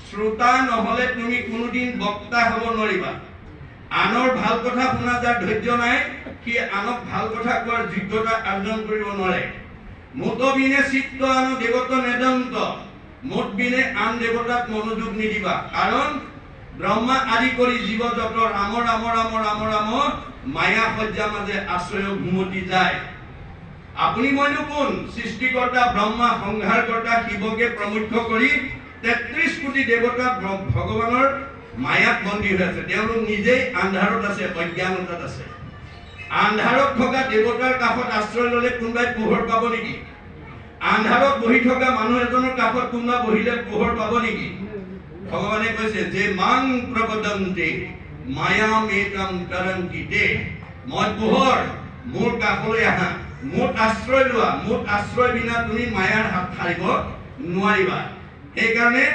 শ্ৰোতা নহলে তুমি কোনোদিন বক্তা হ'ব নোৱাৰিবা। আনৰ ভাল কথা শুনা যাৰ ধৈৰ্য নাই সি আনক ভাল কথা কোৱাৰ যোগ্যতা অৰ্জন কৰিব নোৱাৰে। মোত বিনে চিত্ত আন দেৱত নেদন্ত, মোত বিনে আন দেৱতাত মনোযোগ নিদিবা। কাৰণ ব্ৰহ্মা আদি কৰি জীৱ জগতৰ ৰাম ৰাম ৰাম ৰাম ৰাম মায়া সজ্জা মাজে আশ্ৰয় ঘুমতি যায়। আপুনি মইনো কোন? সৃষ্টিকৰ্তা ব্ৰহ্মা, সংহাৰকৰ্তা শিৱকে প্ৰমুখ্য কৰি ৩৩ কোটি দেৱতা ভগৱানৰ মায়াত বন্দী হৈ আছে। তেওঁলোক নিজেই আন্ধাৰত আছে, অজ্ঞানতাত আছে। আন্ধাৰত থকা দেৱতাৰ কাষত আশ্ৰয় ললে কোনোবাই পোহৰ পাব নেকি? আন্ধাৰত বহি থকা মানুহ এজনৰ কাষত কোনোবা বহিলে পোহৰ পাব নেকি? ভগৱানে কৈছে যে মাং প্ৰপদন্তে মায়ামেতম তৰংকিতে, মই পোহৰ, মোৰ কাষলৈ আহা, মোৰ আশ্ৰয় লোৱা। মোৰ আশ্ৰয় বিনা তুমি মায়াৰ হাত সাৰিব নোৱাৰিবা। সেইকাৰণে